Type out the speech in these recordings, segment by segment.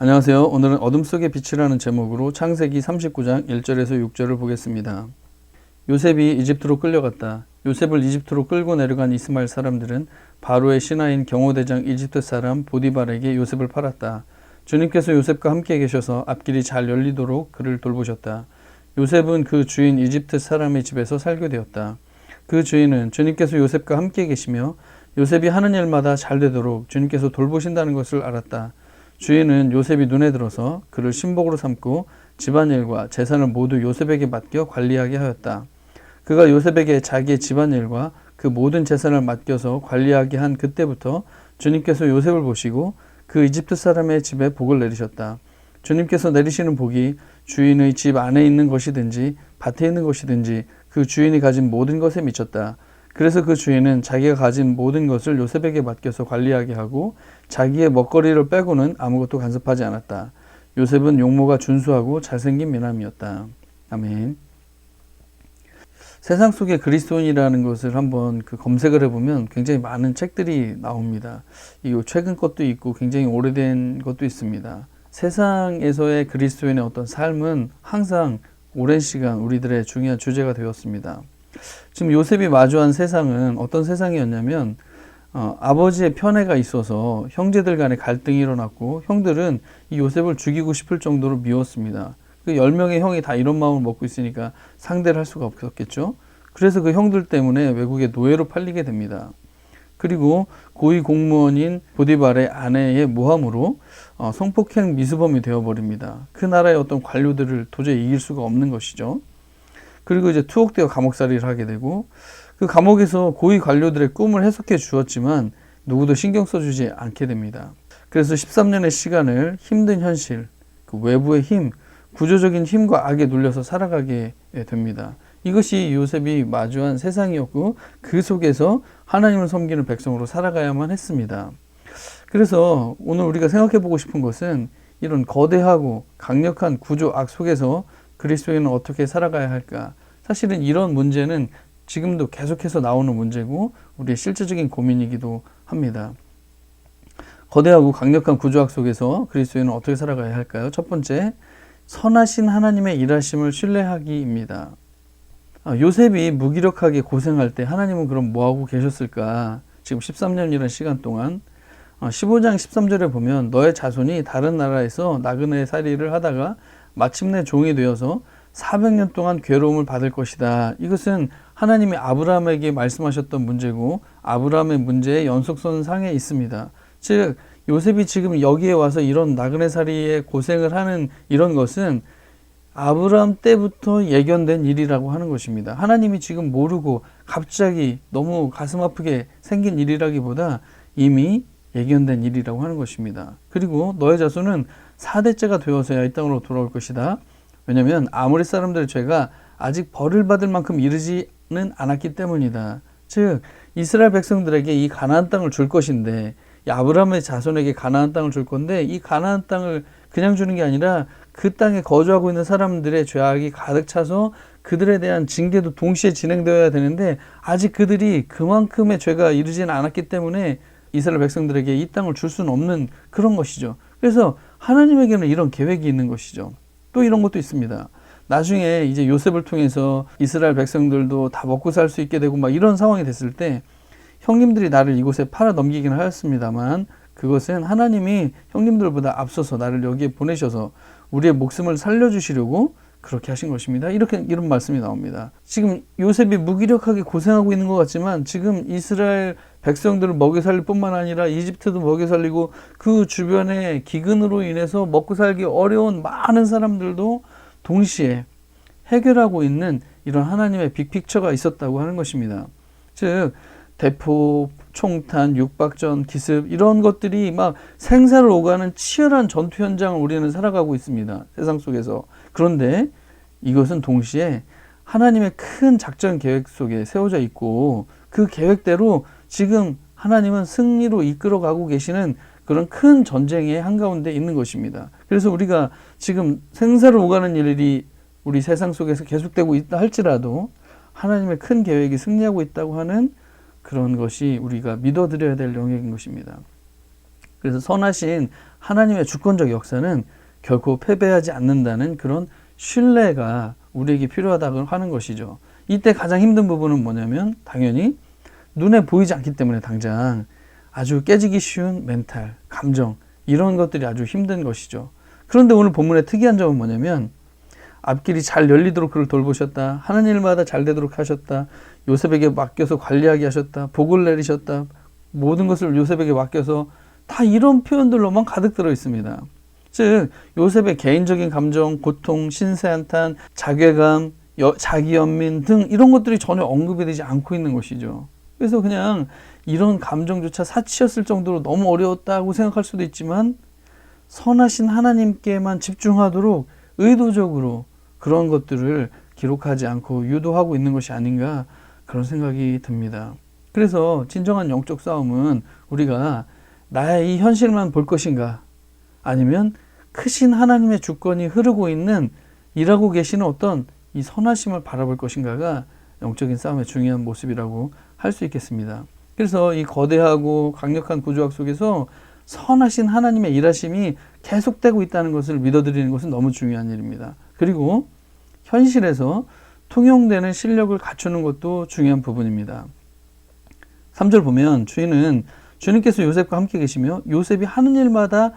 안녕하세요. 오늘은 어둠 속의 빛이라는 제목으로 창세기 39장 1절에서 6절을 보겠습니다. 요셉이 이집트로 끌려갔다. 요셉을 이집트로 끌고 내려간 이스마엘 사람들은 바로의 신하인 경호대장 이집트 사람 보디발에게 요셉을 팔았다. 주님께서 요셉과 함께 계셔서 앞길이 잘 열리도록 그를 돌보셨다. 요셉은 그 주인 이집트 사람의 집에서 살게 되었다. 그 주인은 주님께서 요셉과 함께 계시며 요셉이 하는 일마다 잘 되도록 주님께서 돌보신다는 것을 알았다. 주인은 요셉이 눈에 들어서 그를 신복으로 삼고 집안일과 재산을 모두 요셉에게 맡겨 관리하게 하였다. 그가 요셉에게 자기의 집안일과 그 모든 재산을 맡겨서 관리하게 한 그때부터 주님께서 요셉을 보시고 그 이집트 사람의 집에 복을 내리셨다. 주님께서 내리시는 복이 주인의 집 안에 있는 것이든지 밭에 있는 것이든지 그 주인이 가진 모든 것에 미쳤다. 그래서 그 주인은 자기가 가진 모든 것을 요셉에게 맡겨서 관리하게 하고 자기의 먹거리를 빼고는 아무것도 간섭하지 않았다. 요셉은 용모가 준수하고 잘생긴 미남이었다. 아멘. 세상 속에 그리스도인이라는 것을 한번 검색을 해보면 굉장히 많은 책들이 나옵니다. 이거 최근 것도 있고 굉장히 오래된 것도 있습니다. 세상에서의 그리스도인의 어떤 삶은 항상 오랜 시간 우리들의 중요한 주제가 되었습니다. 지금 요셉이 마주한 세상은 어떤 세상이었냐면 아버지의 편애가 있어서 형제들 간에 갈등이 일어났고 형들은 이 요셉을 죽이고 싶을 정도로 미웠습니다. 그 10명의 형이 다 이런 마음을 먹고 있으니까 상대를 할 수가 없었겠죠. 그래서 그 형들 때문에 외국의 노예로 팔리게 됩니다. 그리고 고위 공무원인 보디발의 아내의 모함으로 성폭행 미수범이 되어버립니다. 그 나라의 어떤 관료들을 도저히 이길 수가 없는 것이죠. 그리고 이제 투옥되어 감옥살이를 하게 되고 그 감옥에서 고위 관료들의 꿈을 해석해 주었지만 누구도 신경 써주지 않게 됩니다. 그래서 13년의 시간을 힘든 현실, 그 외부의 힘, 구조적인 힘과 악에 눌려서 살아가게 됩니다. 이것이 요셉이 마주한 세상이었고 그 속에서 하나님을 섬기는 백성으로 살아가야만 했습니다. 그래서 오늘 우리가 생각해 보고 싶은 것은 이런 거대하고 강력한 구조 악 속에서 그리스도인은 어떻게 살아가야 할까? 사실은 이런 문제는 지금도 계속해서 나오는 문제고 우리의 실제적인 고민이기도 합니다. 거대하고 강력한 구조학 속에서 그리스도인은 어떻게 살아가야 할까요? 첫 번째, 선하신 하나님의 일하심을 신뢰하기입니다. 요셉이 무기력하게 고생할 때 하나님은 그럼 뭐하고 계셨을까? 지금 13년이라는 시간 동안 15장 13절에 보면 너의 자손이 다른 나라에서 나그네 살이를 하다가 마침내 종이 되어서 400년 동안 괴로움을 받을 것이다. 이것은 하나님이 아브라함에게 말씀하셨던 문제고 아브라함의 문제의 연속선상에 있습니다. 즉 요셉이 지금 여기에 와서 이런 나그네살이의 고생을 하는 이런 것은 아브라함 때부터 예견된 일이라고 하는 것입니다. 하나님이 지금 모르고 갑자기 너무 가슴 아프게 생긴 일이라기보다 이미 예견된 일이라고 하는 것입니다. 그리고 너의 자손은 4대째가 되어서야 이 땅으로 돌아올 것이다. 왜냐하면 아모리 사람들의 죄가 아직 벌을 받을 만큼 이르지는 않았기 때문이다. 즉 이스라엘 백성들에게 이 가나안 땅을 줄 것인데 이 아브라함의 자손에게 가나안 땅을 줄 건데 이 가나안 땅을 그냥 주는 게 아니라 그 땅에 거주하고 있는 사람들의 죄악이 가득 차서 그들에 대한 징계도 동시에 진행되어야 되는데 아직 그들이 그만큼의 죄가 이르지는 않았기 때문에 이스라엘 백성들에게 이 땅을 줄 수는 없는 그런 것이죠. 그래서 하나님에게는 이런 계획이 있는 것이죠. 또 이런 것도 있습니다. 나중에 이제 요셉을 통해서 이스라엘 백성들도 다 먹고 살 수 있게 되고 막 이런 상황이 됐을 때 형님들이 나를 이곳에 팔아 넘기긴 하였습니다만 그것은 하나님이 형님들보다 앞서서 나를 여기에 보내셔서 우리의 목숨을 살려주시려고 그렇게 하신 것입니다. 이런 말씀이 나옵니다. 지금 요셉이 무기력하게 고생하고 있는 것 같지만 지금 이스라엘 백성들을 먹여 살릴 뿐만 아니라 이집트도 먹여 살리고 그 주변의 기근으로 인해서 먹고 살기 어려운 많은 사람들도 동시에 해결하고 있는 이런 하나님의 빅픽처가 있었다고 하는 것입니다. 즉 대포, 총탄, 육박전, 기습 이런 것들이 막 생사를 오가는 치열한 전투 현장을 우리는 살아가고 있습니다. 세상 속에서. 그런데 이것은 동시에 하나님의 큰 작전 계획 속에 세워져 있고 그 계획대로 지금 하나님은 승리로 이끌어가고 계시는 그런 큰 전쟁의 한가운데 있는 것입니다. 그래서 우리가 지금 생사를 오가는 일이 우리 세상 속에서 계속되고 있다 할지라도 하나님의 큰 계획이 승리하고 있다고 하는 그런 것이 우리가 믿어드려야 될 영역인 것입니다. 그래서 선하신 하나님의 주권적 역사는 결코 패배하지 않는다는 그런 신뢰가 우리에게 필요하다고 하는 것이죠. 이때 가장 힘든 부분은 뭐냐면 당연히 눈에 보이지 않기 때문에 당장 아주 깨지기 쉬운 멘탈, 감정 이런 것들이 아주 힘든 것이죠. 그런데 오늘 본문의 특이한 점은 뭐냐면 앞길이 잘 열리도록 그를 돌보셨다. 하는 일마다 잘 되도록 하셨다. 요셉에게 맡겨서 관리하게 하셨다. 복을 내리셨다. 모든 것을 요셉에게 맡겨서 다 이런 표현들로만 가득 들어 있습니다. 즉 요셉의 개인적인 감정, 고통, 신세한탄, 자괴감, 자기연민 등 이런 것들이 전혀 언급이 되지 않고 있는 것이죠. 그래서 그냥 이런 감정조차 사치였을 정도로 너무 어려웠다고 생각할 수도 있지만 선하신 하나님께만 집중하도록 의도적으로 그런 것들을 기록하지 않고 유도하고 있는 것이 아닌가 그런 생각이 듭니다. 그래서 진정한 영적 싸움은 우리가 나의 이 현실만 볼 것인가 아니면 크신 하나님의 주권이 흐르고 있는 일하고 계시는 어떤 이 선하심을 바라볼 것인가가 영적인 싸움의 중요한 모습이라고 할 수 있겠습니다. 그래서 이 거대하고 강력한 구조학 속에서 선하신 하나님의 일하심이 계속되고 있다는 것을 믿어드리는 것은 너무 중요한 일입니다. 그리고 현실에서 통용되는 실력을 갖추는 것도 중요한 부분입니다. 3절 보면 주님께서 요셉과 함께 계시며 요셉이 하는 일마다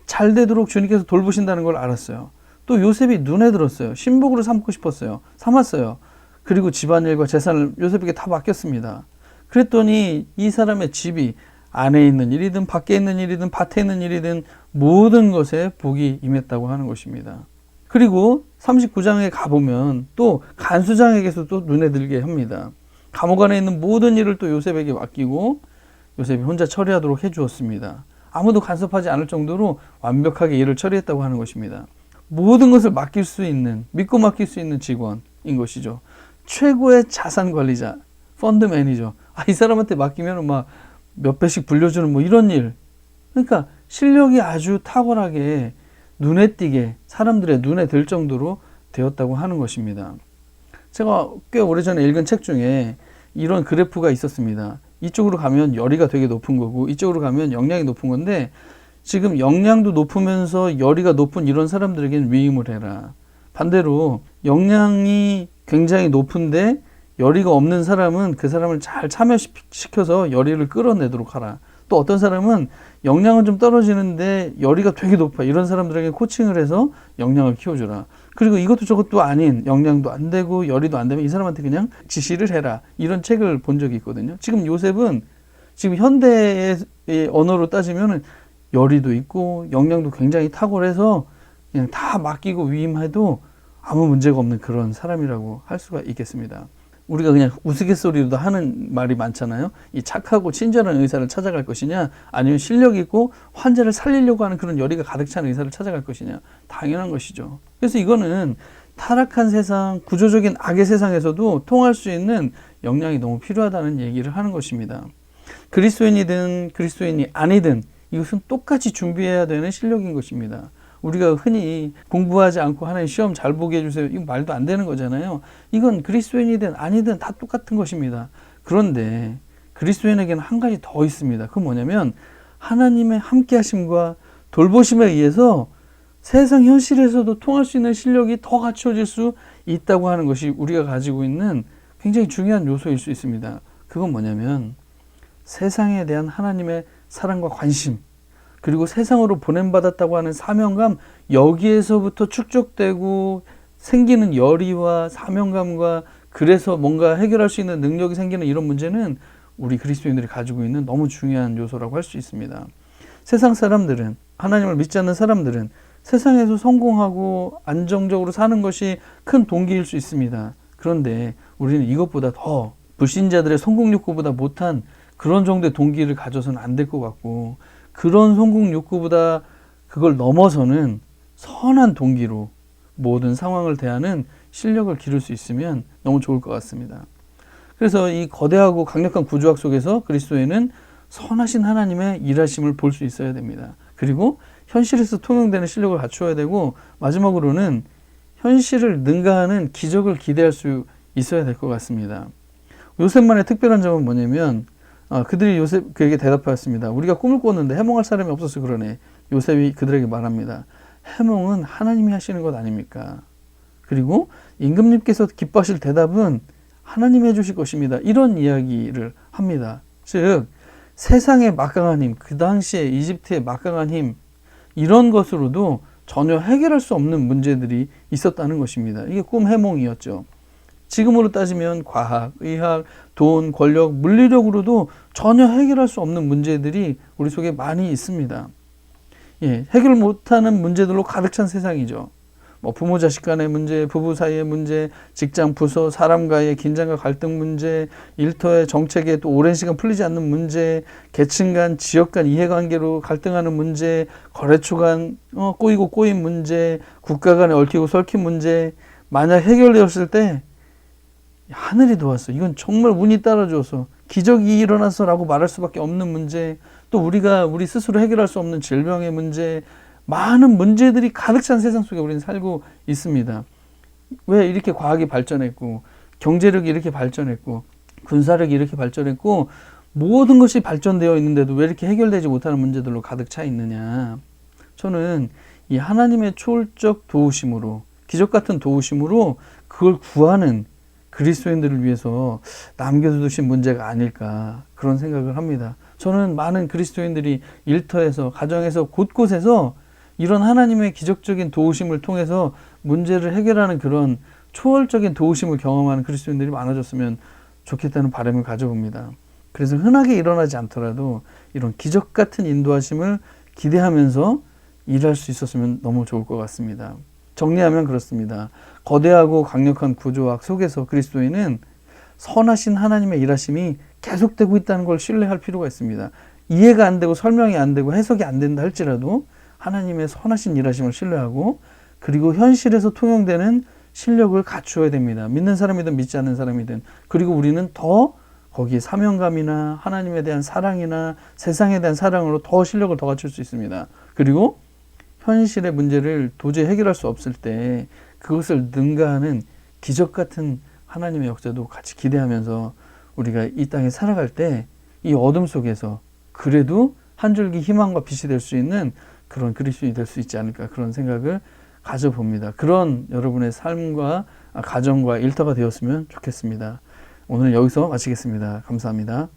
잘 되도록 주님께서 돌보신다는 걸 알았어요. 또 요셉이 눈에 들었어요. 신복으로 삼고 싶었어요. 삼았어요. 그리고 집안일과 재산을 요셉에게 다 맡겼습니다. 그랬더니 이 사람의 집이 안에 있는 일이든 밖에 있는 일이든 밭에 있는 일이든 모든 것에 복이 임했다고 하는 것입니다. 그리고 39장에 가보면 또 간수장에게서 또 눈에 들게 합니다. 감옥 안에 있는 모든 일을 또 요셉에게 맡기고 요셉이 혼자 처리하도록 해주었습니다. 아무도 간섭하지 않을 정도로 완벽하게 일을 처리했다고 하는 것입니다. 모든 것을 맡길 수 있는, 믿고 맡길 수 있는 직원인 것이죠. 최고의 자산 관리자, 펀드 매니저. 이 사람한테 맡기면 막 몇 배씩 불려주는 뭐 이런 일. 그러니까 실력이 아주 탁월하게 눈에 띄게 사람들의 눈에 들 정도로 되었다고 하는 것입니다. 제가 꽤 오래전에 읽은 책 중에 이런 그래프가 있었습니다. 이쪽으로 가면 열의가 되게 높은 거고 이쪽으로 가면 역량이 높은 건데 지금 역량도 높으면서 열의가 높은 이런 사람들에게는 위임을 해라. 반대로 역량이 굉장히 높은데 열의가 없는 사람은 그 사람을 잘 참여시켜서 열의를 끌어내도록 하라. 또 어떤 사람은 역량은 좀 떨어지는데 열의가 되게 높아. 이런 사람들에게 코칭을 해서 역량을 키워주라. 그리고 이것도 저것도 아닌 역량도 안 되고 열의도 안 되면 이 사람한테 그냥 지시를 해라. 이런 책을 본 적이 있거든요. 지금 요셉은 지금 현대의 언어로 따지면 열의도 있고 역량도 굉장히 탁월해서 그냥 다 맡기고 위임해도 아무 문제가 없는 그런 사람이라고 할 수가 있겠습니다. 우리가 그냥 우스갯소리로도 하는 말이 많잖아요. 이 착하고 친절한 의사를 찾아갈 것이냐 아니면 실력 있고 환자를 살리려고 하는 그런 열의가 가득 찬 의사를 찾아갈 것이냐. 당연한 것이죠. 그래서 이거는 타락한 세상, 구조적인 악의 세상에서도 통할 수 있는 역량이 너무 필요하다는 얘기를 하는 것입니다. 그리스도인이든 그리스도인이 아니든 이것은 똑같이 준비해야 되는 실력인 것입니다. 우리가 흔히 공부하지 않고 하나님 시험 잘 보게 해주세요. 이거 말도 안 되는 거잖아요. 이건 그리스도인이든 아니든 다 똑같은 것입니다. 그런데 그리스도인에게는 한 가지 더 있습니다. 그건 뭐냐면 하나님의 함께 하심과 돌보심에 의해서 세상 현실에서도 통할 수 있는 실력이 더 갖춰질 수 있다고 하는 것이 우리가 가지고 있는 굉장히 중요한 요소일 수 있습니다. 그건 뭐냐면 세상에 대한 하나님의 사랑과 관심, 그리고 세상으로 보냄받았다고 하는 사명감, 여기에서부터 축적되고 생기는 열의와 사명감과 그래서 뭔가 해결할 수 있는 능력이 생기는 이런 문제는 우리 그리스도인들이 가지고 있는 너무 중요한 요소라고 할 수 있습니다. 세상 사람들은, 하나님을 믿지 않는 사람들은 세상에서 성공하고 안정적으로 사는 것이 큰 동기일 수 있습니다. 그런데 우리는 이것보다 더 불신자들의 성공 욕구보다 못한 그런 정도의 동기를 가져서는 안 될 것 같고, 그런 성공 욕구보다 그걸 넘어서는 선한 동기로 모든 상황을 대하는 실력을 기를 수 있으면 너무 좋을 것 같습니다. 그래서 이 거대하고 강력한 구조학 속에서 그리스도인은 선하신 하나님의 일하심을 볼 수 있어야 됩니다. 그리고 현실에서 통용되는 실력을 갖추어야 되고, 마지막으로는 현실을 능가하는 기적을 기대할 수 있어야 될 것 같습니다. 요셉만의 특별한 점은 뭐냐면 그들이 요셉 그에게 대답하였습니다. 우리가 꿈을 꿨는데 해몽할 사람이 없어서 그러네. 요셉이 그들에게 말합니다. 해몽은 하나님이 하시는 것 아닙니까? 그리고 임금님께서 기뻐하실 대답은 하나님이 해주실 것입니다. 이런 이야기를 합니다. 즉 세상의 막강한 힘, 그 당시에 이집트의 막강한 힘, 이런 것으로도 전혀 해결할 수 없는 문제들이 있었다는 것입니다. 이게 꿈 해몽이었죠. 지금으로 따지면 과학, 의학, 돈, 권력, 물리력으로도 전혀 해결할 수 없는 문제들이 우리 속에 많이 있습니다. 해결 못하는 문제들로 가득 찬 세상이죠. 부모 자식 간의 문제, 부부 사이의 문제, 직장 부서, 사람과의 긴장과 갈등 문제, 일터의 정책에 또 오랜 시간 풀리지 않는 문제, 계층 간, 지역 간 이해관계로 갈등하는 문제, 거래처 간 꼬이고 꼬인 문제, 국가 간에 얽히고 설킨 문제, 만약 해결되었을 때 하늘이 도왔어. 이건 정말 운이 따라줘서 기적이 일어났어라고 말할 수밖에 없는 문제, 또 우리가 우리 스스로 해결할 수 없는 질병의 문제, 많은 문제들이 가득 찬 세상 속에 우리는 살고 있습니다. 왜 이렇게 과학이 발전했고 경제력이 이렇게 발전했고 군사력이 이렇게 발전했고 모든 것이 발전되어 있는데도 왜 이렇게 해결되지 못하는 문제들로 가득 차 있느냐. 저는 이 하나님의 초월적 도우심으로, 기적 같은 도우심으로 그걸 구하는 그리스도인들을 위해서 남겨두신 문제가 아닐까, 그런 생각을 합니다. 저는 많은 그리스도인들이 일터에서, 가정에서, 곳곳에서 이런 하나님의 기적적인 도우심을 통해서 문제를 해결하는 그런 초월적인 도우심을 경험하는 그리스도인들이 많아졌으면 좋겠다는 바람을 가져봅니다. 그래서 흔하게 일어나지 않더라도 이런 기적 같은 인도하심을 기대하면서 일할 수 있었으면 너무 좋을 것 같습니다. 정리하면 그렇습니다. 거대하고 강력한 구조학 속에서 그리스도인은 선하신 하나님의 일하심이 계속되고 있다는 걸 신뢰할 필요가 있습니다. 이해가 안 되고 설명이 안 되고 해석이 안 된다 할지라도 하나님의 선하신 일하심을 신뢰하고, 그리고 현실에서 통용되는 실력을 갖추어야 됩니다. 믿는 사람이든 믿지 않는 사람이든. 그리고 우리는 더 거기에 사명감이나 하나님에 대한 사랑이나 세상에 대한 사랑으로 더 실력을 더 갖출 수 있습니다. 그리고 현실의 문제를 도저히 해결할 수 없을 때 그것을 능가하는 기적 같은 하나님의 역사도 같이 기대하면서 우리가 이 땅에 살아갈 때 이 어둠 속에서 그래도 한 줄기 희망과 빛이 될 수 있는 그런 그리스도인이 될 수 있지 않을까, 그런 생각을 가져봅니다. 그런 여러분의 삶과 가정과 일터가 되었으면 좋겠습니다. 오늘 여기서 마치겠습니다. 감사합니다.